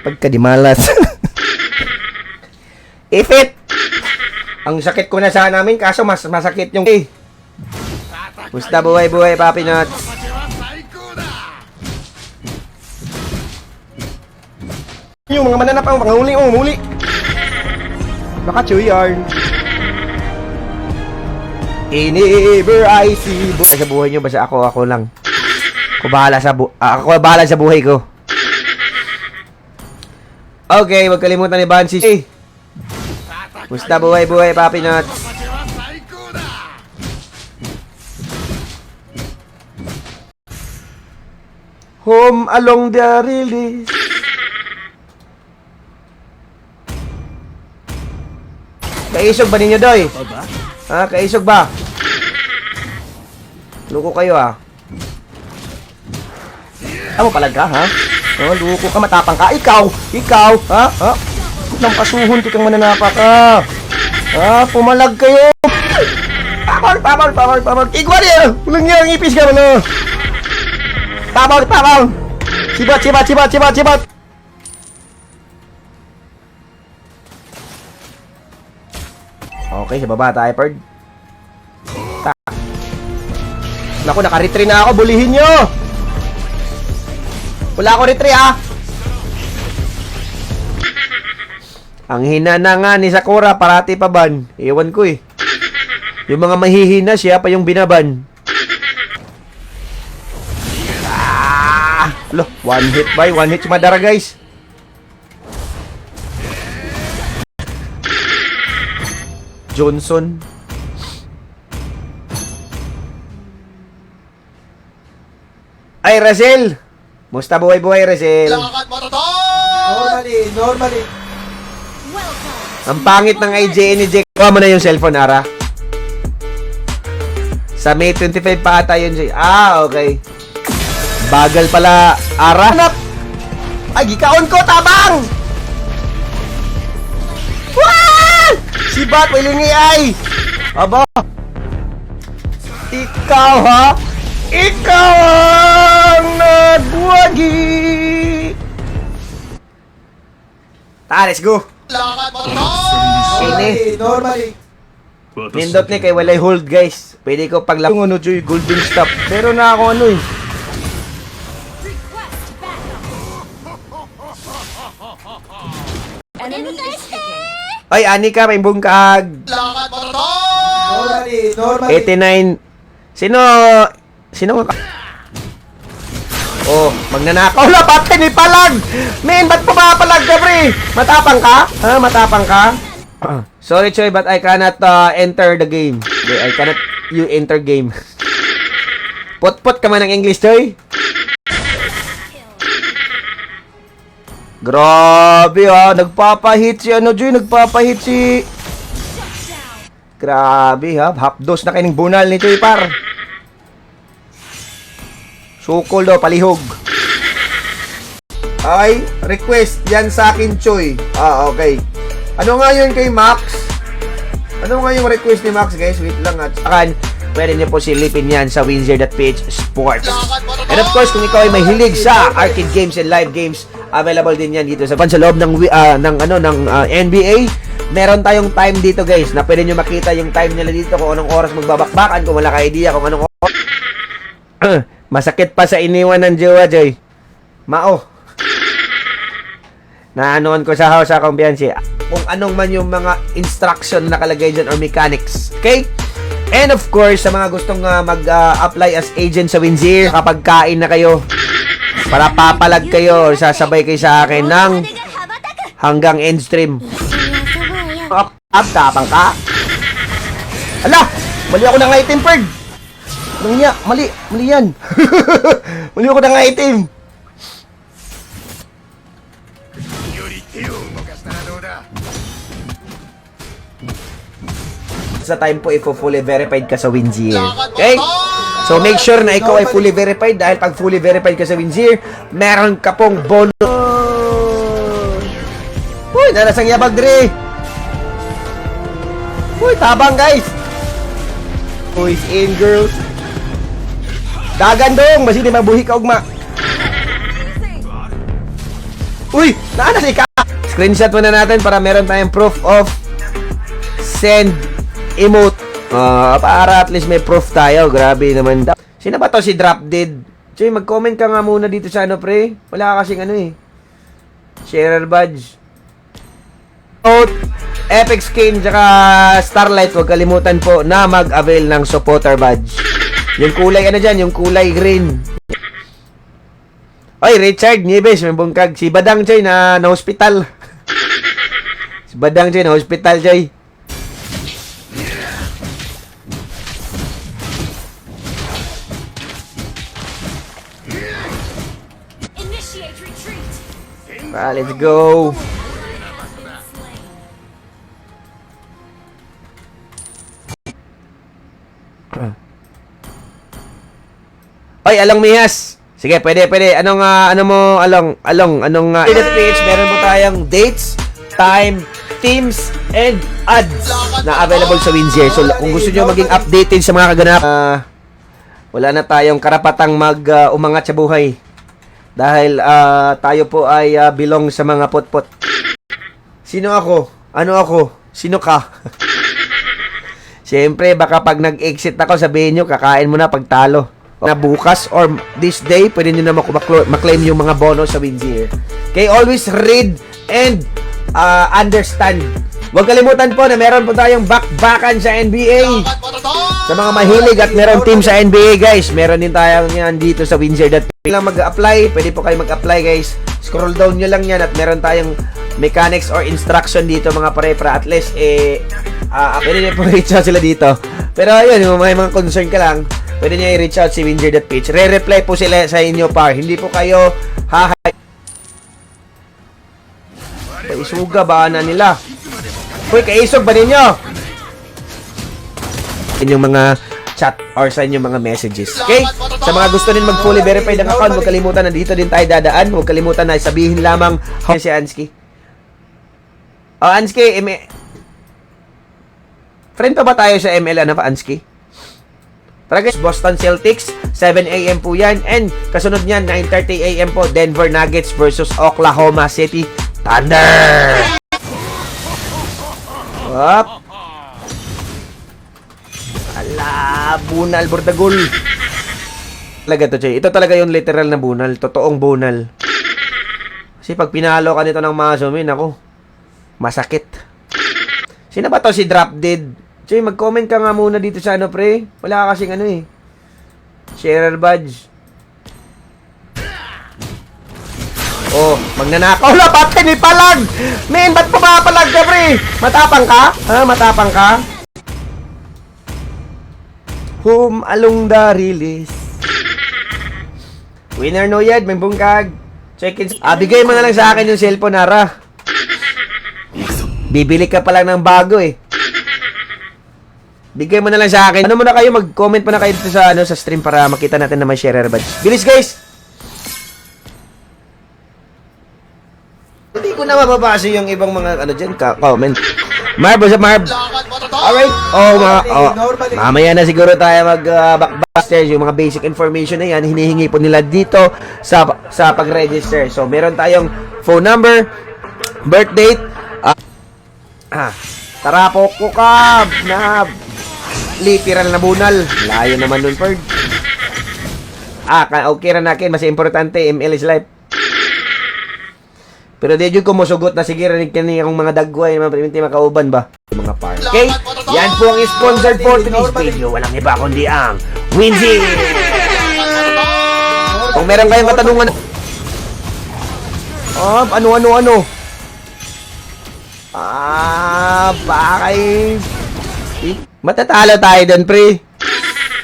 Pagkadimalas. Ifit! Ang sakit ko na sana namin, kaso mas masakit yung... Musta buhay-buhay, Papi Nuts? Yung mga mananap ang panguli, muli. Baka chewy yarn. Never I see... Sa buhay nyo, basta ako lang. Ako bahala sa buhay ko. Okay, wag kalimutan ni Bansi. Musta buhay-buhay, Papi Nuts? Home along the release. Kaisog ba ninyo, Doy? Ha? Kaisog ba? Luko kayo, ha? Amo palag ka, ha? Oh, luko ka, matapang ka. Ikaw, ha? Ha? Nang pasuhon, kikang mananapa ka. Ha? Pumalag kayo. Pamol. Igwa niya. Ulang niya, ang ipis ka mo. Pamol. Sibat. Okay, sa baba tayo, Perd. Naku, naka-retry na ako. Bulihin nyo. Wala ako retry, ha? Ang hina na nga ni Sakura, parati pa ban. Ewan ko eh. Yung mga mahihina, siya pa yung binaban. Lo, one hit si Madara, guys. Johnson. Ay, Razel. Musta buhay-buhay, Razel? Normally. Ang pangit ng IJN ni Jake. Kuha mo na yung cellphone, Ara. Sa May 25 pa ata yun, Jake. Okay. Bagal pala, Ara. Ay, gikaon ko, tabang! Wah! Si Bat, wilingi ay! Aba! Ikaw, ha? Ikaw ang nagwagi! Let's go! Normally. Nindot ni kay walay hold, guys. Pwede ko paglapong ano, Joy, golden stop. Pero na ako ano eh. Ay, ani ka, may bungkag. Normally. 89. Sino ka? Oh, magnanakaw na, patay ni palag! Men, ba't pumapalag ka, pre? Matapang ka? Ha? Matapang ka? Sorry, Choy, but I cannot enter the game. I cannot you enter game. Pot-pot ka man ng English, Choy. Grabe, ha? Nagpapahit si ano, Joy? Nagpapahit si... Grabe, ha? Hapdos na kaining bunal ni Choy, par. Sukol daw, palihog. Ay, request yan sa akin, Choy. Okay. Ano nga yun kay Max? Ano nga yung request ni Max, guys? Wait lang at akan, pwede niyo po silipin yan sa winzer.ph sports. And of course, kung ikaw ay may hilig sa arcade games and live games, available din yan dito sa loob ng NBA. Meron tayong time dito, guys, na pwede niyo makita yung time nila dito kung anong oras magbabakbakan, kung wala ka idea kung anong oras. Masakit pa sa iniwan ng jowa, Joy. Mao. Naanoan ko sa house sa kumpiyansi. Kung anong man yung mga instruction na nakalagay dyan or mechanics. Okay? And of course, sa mga gustong mag-apply as agent sa Winzir, kapag kain na kayo, para papalag kayo or sasabay kayo sa akin ng hanggang end stream. Tapang ka. Ala! Mali ako ng item, Perd. Anong niya? Mali yan. Mali ako ng item. Sa time po, fully verified ka sa Winzir. Okay? So, make sure na ikaw ay fully verified dahil pag fully verified ka sa Winzir, meron ka pong bonus. Uy, nalasang yabag, Dre. Uy, tabang, guys. Boys in, girls. Dagan dong, basi di mabuhi ka ugma. Uy! Naana si Ka! Screenshot muna natin para meron tayong proof of send emote. Para at least may proof tayo. Grabe naman daw. Sino ba to si Drop Dead? Choy, mag-comment ka nga muna dito sa ano, pre. Wala ka kasing ano eh. Sharer badge. Note, Epic Skin, tsaka Starlight. Huwag kalimutan po na mag-avail ng supporter badge. Yung kulay, ano dyan? Yung kulay green. Oy, Richard Nieves, may bungkag. Si Badang, Choy, na hospital. Si Badang, Choy, na hospital, Choy. Let's go. Oy, Along Mihas. Sige, pwede. Anong page, meron po tayong dates, time, teams, and ads na available sa Windsor. So, kung gusto nyo maging updated sa mga kaganap, wala na tayong karapatang umangat sa buhay. Dahil tayo po ay belong sa mga potpot. Sino ako? Ano ako? Sino ka? Siyempre, baka pag nag-exit ako, sabihin nyo, kakain mo na pagtalo. Na bukas or this day, pwede nyo na maklaim yung mga bonus sa Windsor. Okay, always read and understand. Huwag kalimutan po na meron po tayong bakbakan sa NBA. Sa mga mahilig at meron team sa NBA, guys. Meron din tayong yan dito sa Windsor. Lang mag-apply, pwede po kayo mag-apply, guys. Scroll down nyo lang yan at meron tayong mechanics or instruction dito, mga pare-para. At least, pwede nyo po reach out sila dito. Pero ayun, yung may mga concern ka lang, pwede nyo i-reach out si Windsor.page. Re-reply po sila sa inyo, par. Hindi po kayo hahay. Paisuga ba na nila? Uy, kaisog ba ninyo? Inyong mga chat or sa inyong mga messages. Okay? Sa mga gusto din mag-fully verified ang account, huwag kalimutan, nandito din tayo dadaan. Huwag kalimutan na sabihin lamang si Ansky. Ansky, friend pa ba tayo sa ML, ano pa, Ansky? Tara guys, Boston Celtics, 7 AM po yan. And kasunod niyan, 9:30 AM po, Denver Nuggets versus Oklahoma City Thunder. Up. Ala, bunal, bordagol. Talaga to, Choy. Ito talaga yung literal na bunal. Totoong bunal. Kasi pag pinalo ka nito ng Masomin, ako, masakit. Sino ba to si Drop Dead? Choy, mag-comment ka nga muna dito sa ano, pre. Wala ka kasing ano eh. Sharer badge. Oh, magnanakaw na, patay ni palag! Men, ba't pumapalag ka, pre? Matapang ka? Ha? Matapang ka? Whom along the release. Winner no yad, may bungkag. Check in. Bigay mo na lang sa akin yung cellphone, Nara. Bibili ka pa lang ng bago eh. Bigay mo na lang sa akin. Ano muna kayo, mag-comment muna kayo dito sa, sa stream para makita natin na may sharer badge. Bilis, guys! Hindi ko na mababasa yung ibang mga dyan, comment. Marv, what's up, Marv? Alright. Mamaya na siguro tayo mag-backbusters. Yung mga basic information na yan, hinihingi po nila dito sa pag-register. So, meron tayong phone number, birth date, tara po ko ka na literal na bunal. Layo naman nun, Ferd. Okay na nakin. Mas importante, ML is life. Pero di dyan ko musugot na sige rinig ka niya akong mga dagway mga priminti makauban ba? Mga par. Okay? Yan po ang sponsored for today's video. Walang iba kundi ang Windsor. Kung meron kayong katanungan ano? Bakay. Matatalo tayo doon, pre.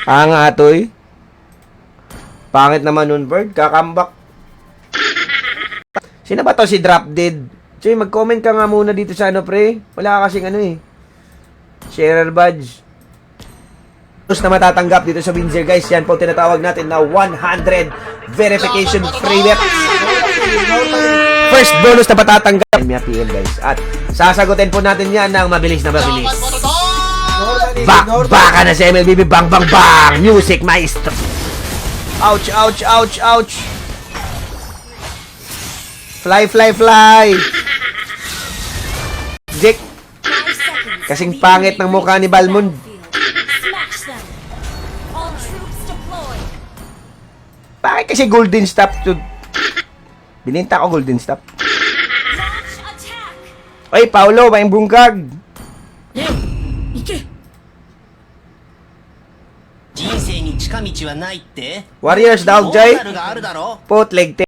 Atoy. Pangit naman nun, Bird. Kakambak. Sino ba to si Drop Dead? Choy, mag-comment ka nga muna dito sa ano, pre. Wala ka kasing ano eh. Sharer badge. Bonus na matatanggap dito sa Windsor, guys. Yan po tinatawag natin na 100 verification free bet. First bonus na matatanggap. PM, guys. At sasagutin po natin yan ng mabilis na mabilis. Baka na si MLBB. Bang, bang, bang. Music maestro. Ouch, ouch, ouch, ouch. Fly, fly, fly! Jack, 5 seconds. kasing pangit ng mukha ni Balmond. Smash them. All troops deploy. Bakit kasi golden stop to... Bininta ko golden stop. Launch attack. Oy, Paulo, may bungkag. 行け。人生に近道はないって Warriors, モ Dog ーラ Joy. ルがあるだろ Bootleg